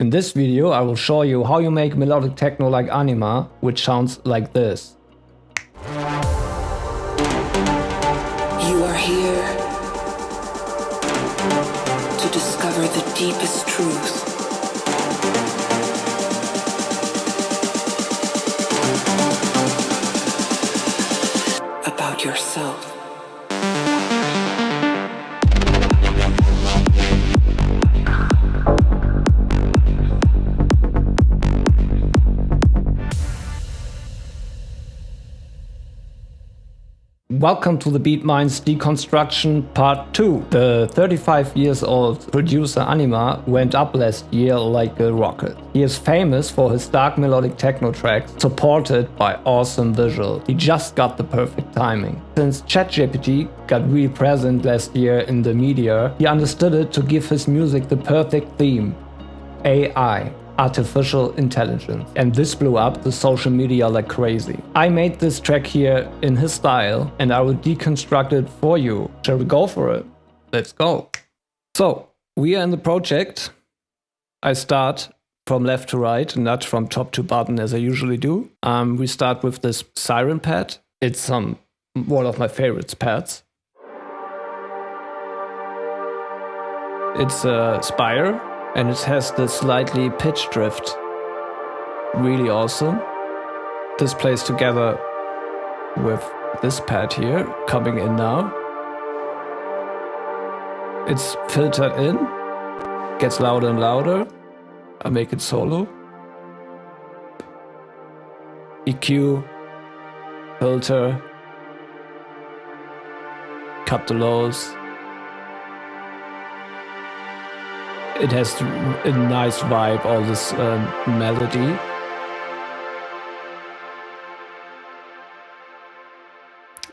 In this video I will show you how you make melodic techno like Anyma, which sounds like this. You are here to discover the deepest truth about yourself. Welcome to the BeatMinds Deconstruction Part 2. The 35 years old producer Anyma went up last year like a rocket. He is famous for his dark melodic techno tracks, supported by awesome visuals. He just got the perfect timing. Since ChatGPT got really present last year in the media, he understood it to give his music the perfect theme: AI. Artificial intelligence. And this blew up the social media like crazy. I made this track here in his style and I will deconstruct it for you. Shall we go for it? Let's go. So, we are in the project. I start from left to right, not from top to bottom as I usually do. We start with this Serum pad. It's one of my favorite pads. It's a Spire. And it has this slightly pitch drift. Really awesome. This plays together with this pad here, coming in now. It's filtered in, gets louder and louder. I make it solo. EQ, filter, cut the lows. It has a nice vibe, all this melody.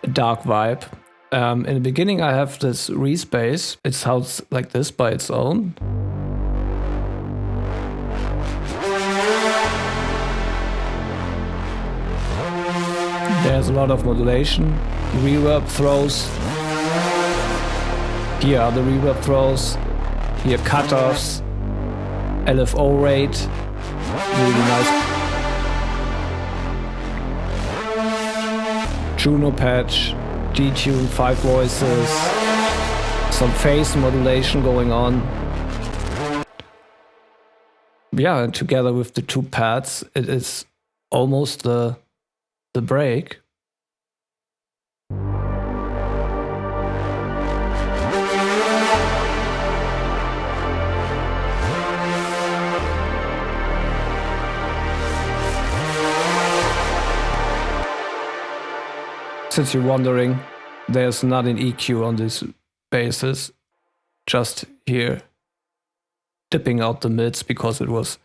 A dark vibe. In the beginning I have this respace. It sounds like this by its own. There's a lot of modulation. Reverb throws. Here are the reverb throws. Here cutoffs, LFO rate, really nice. Juno patch, detune, 5 voices, some phase modulation going on. Yeah, and together with the 2 pads, it is almost the break. Since you're wondering, there's not an EQ on this basses, just here, dipping out the mids because it was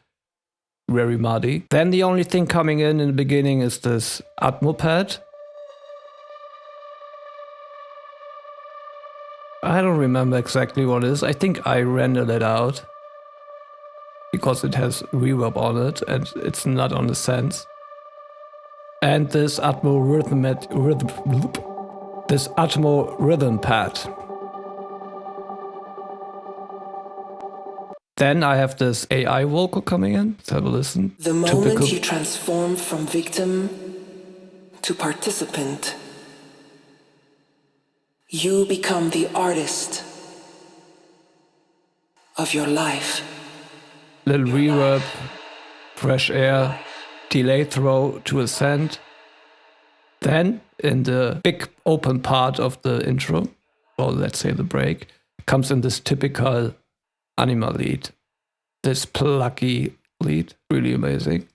very muddy. Then the only thing coming in the beginning is this Atmo pad. I don't remember exactly what it is. I think I rendered it out because it has reverb on it and it's not on the sense. And this Atmo rhythm pad. Then I have this AI vocal coming in. Let's have a listen. The moment you transform from victim to participant, you become the artist of your life. Little reverb, fresh air. Delay throw to ascend. Then, in the big open part of the intro, or let's say the break, comes in this typical Anyma lead. This plucky lead, really amazing.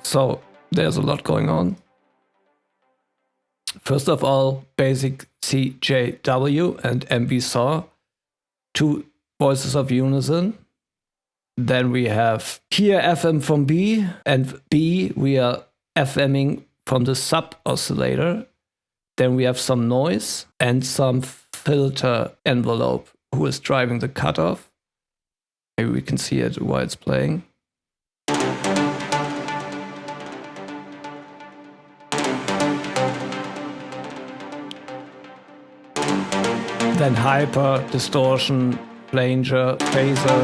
So, there's a lot going on. First of all, basic CJW and MV saw, 2 voices of unison. Then we have here FM from B, and B we are FMing from the sub oscillator. Then we have some noise and some filter envelope who is driving the cutoff. Maybe we can see it while it's playing. then hyper, distortion, flanger, phaser,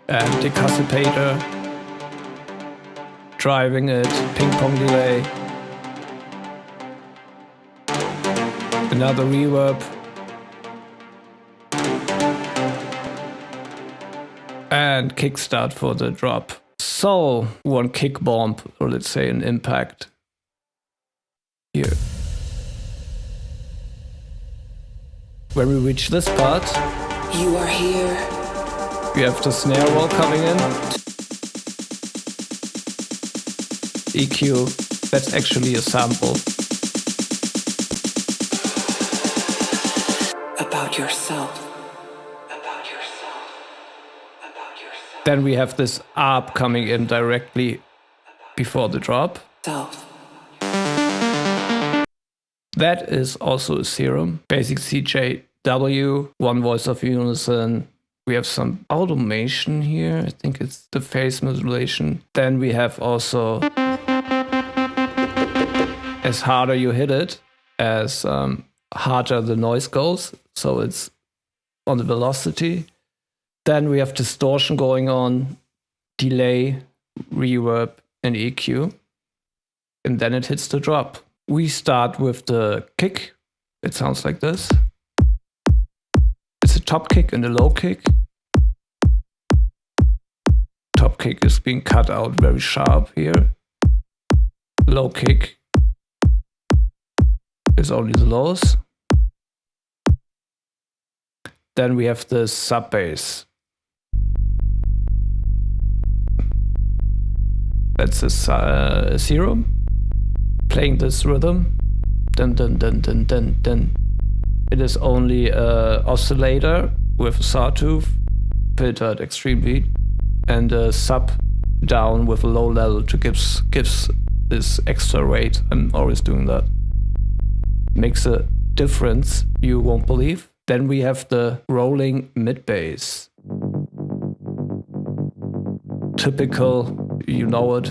and decuspator, driving it, ping pong delay, another reverb, and kickstart for the drop. So one kick bomb, or let's say an impact here. When we reach this part, You are here. we have the snare roll coming in. EQ, that's actually a sample. About yourself. About yourself. About yourself. Then we have this ARP coming in directly before the drop. Self. That is also a Serum. Basic CJW, one voice of unison. We have some automation here. I think it's the phase modulation. Then we have also, as harder you hit it, as harder the noise goes. So it's on the velocity. Then we have distortion going on, delay, reverb, and EQ. And then it hits the drop. We start with the kick. It sounds like this. It's a top kick and a low kick. Top kick is being cut out very sharp here. Low kick is only the lows. Then we have the sub bass. That's a Serum. Playing this rhythm, dun dun dun dun dun dun. It is only an oscillator with a sawtooth, filtered extreme beat, and a sub down with a low level to gives this extra rate. I'm always doing that. Makes a difference you won't believe. Then we have the rolling mid bass. Typical, you know it.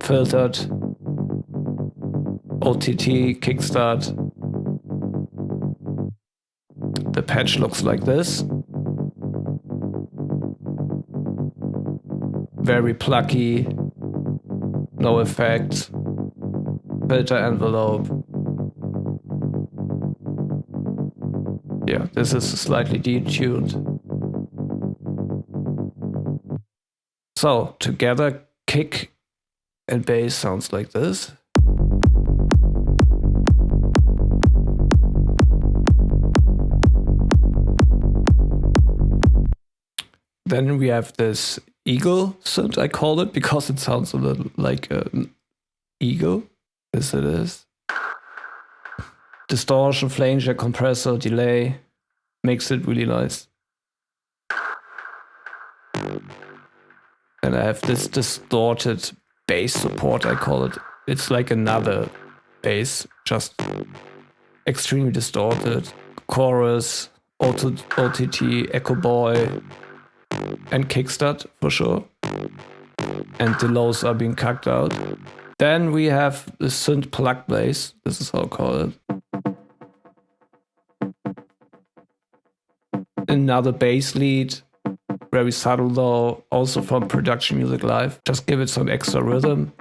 Filtered, OTT, kickstart. The patch looks like this. Very plucky, no effect, filter envelope. Yeah, this is slightly detuned. So together, kick and bass sounds like this. Then we have this eagle synth, I call it, because it sounds a little like an eagle. Yes, it is. Distortion, flanger, compressor, delay. Makes it really nice. And I have this distorted bass support, I call it. It's like another bass, just extremely distorted. Chorus, OTT, Echo Boy, and kickstart for sure. And the lows are being cut out. Then we have the synth plug bass. This is how I call it. Another bass lead. Very subtle though, also from Production Music Live. Just give it some extra rhythm.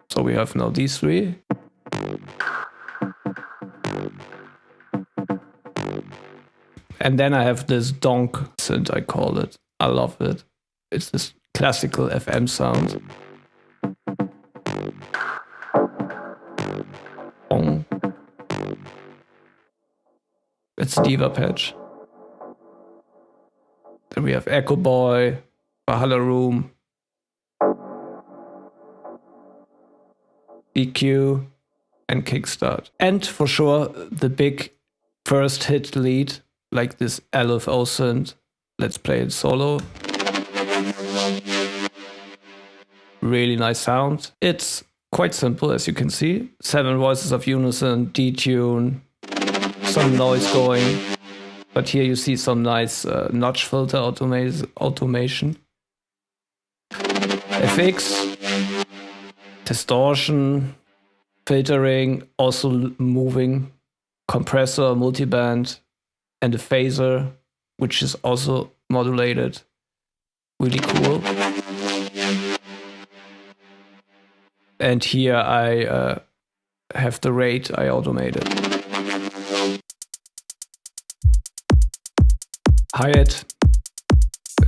So we have now these three. And then I have this donk synth, I call it. I love it. It's this classical FM sound. Bong. It's Diva patch. Then we have Echo Boy, Valhalla Room, EQ, and kickstart. And for sure, the big first hit lead, like this LFO synth. Let's play it solo. Really nice sound. It's quite simple, as you can see. 7 voices of unison, detune, some noise going. But here you see some nice notch filter automation. FX, distortion, filtering, also moving, compressor, multiband, and a phaser, which is also modulated. Really cool. And here I have the rate I automated. Hi-hat,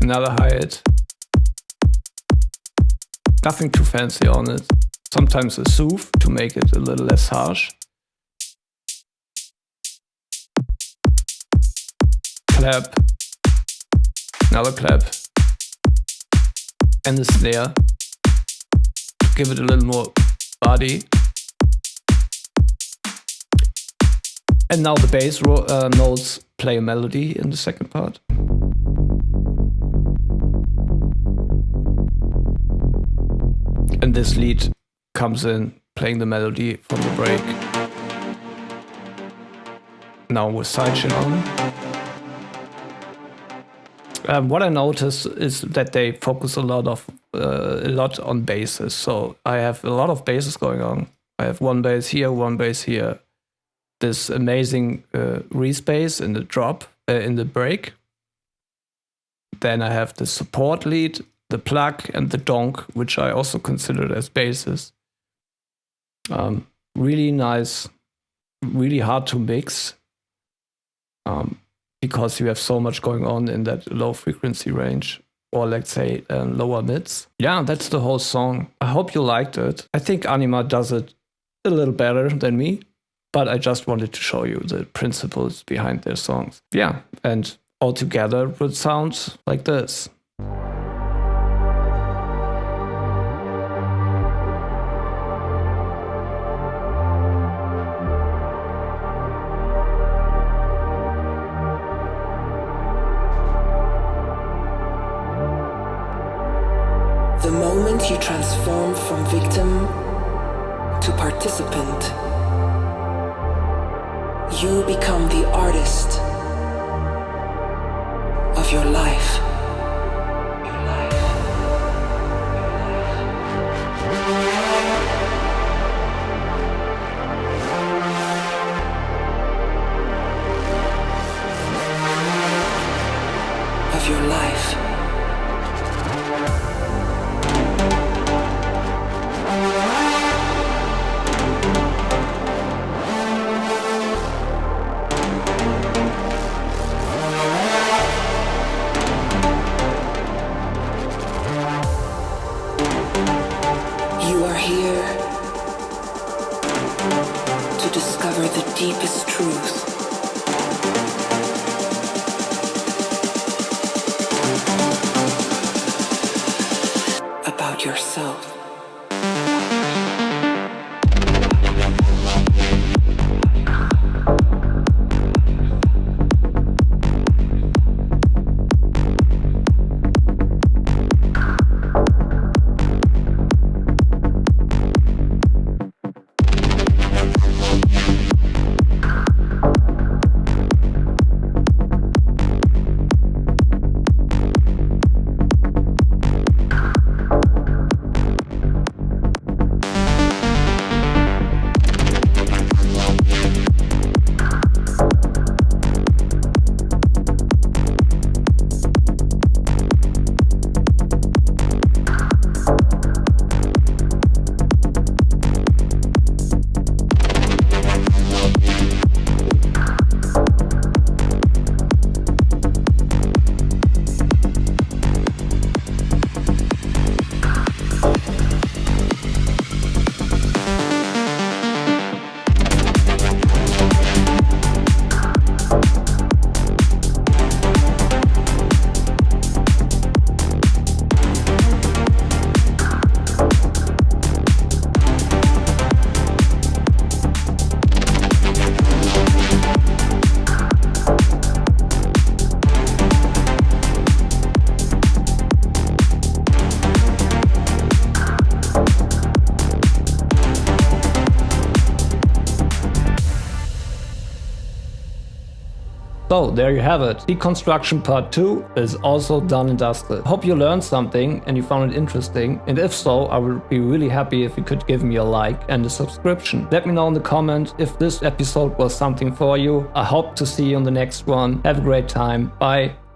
another hi-hat. Nothing too fancy on it. Sometimes a soothe to make it a little less harsh. Clap, another clap, and a snare to give it a little more body. And now the bass notes play a melody in the second part. And this lead comes in playing the melody from the break. Now with sidechain on. What I noticed is that they focus a lot on basses. So I have a lot of basses going on. I have one bass here, one bass here. This amazing respace in the drop, in the break. Then I have the support lead, the plug, and the donk, which I also considered as basses. Really nice, really hard to mix, because you have so much going on in that low frequency range, or let's say lower mids. Yeah, that's the whole song. I hope you liked it. I think Anyma does it a little better than me, but I just wanted to show you the principles behind their songs. Yeah, and all together it would sound like this. The moment you transform from victim to participant, you become the artist of your life. Of your life. The deepest truth about yourself. So there you have it. Deconstruction Part 2 is also done and dusted. Hope you learned something and you found it interesting. And if so, I would be really happy if you could give me a like and a subscription. Let me know in the comments if this episode was something for you. I hope to see you in the next one. Have a great time. Bye.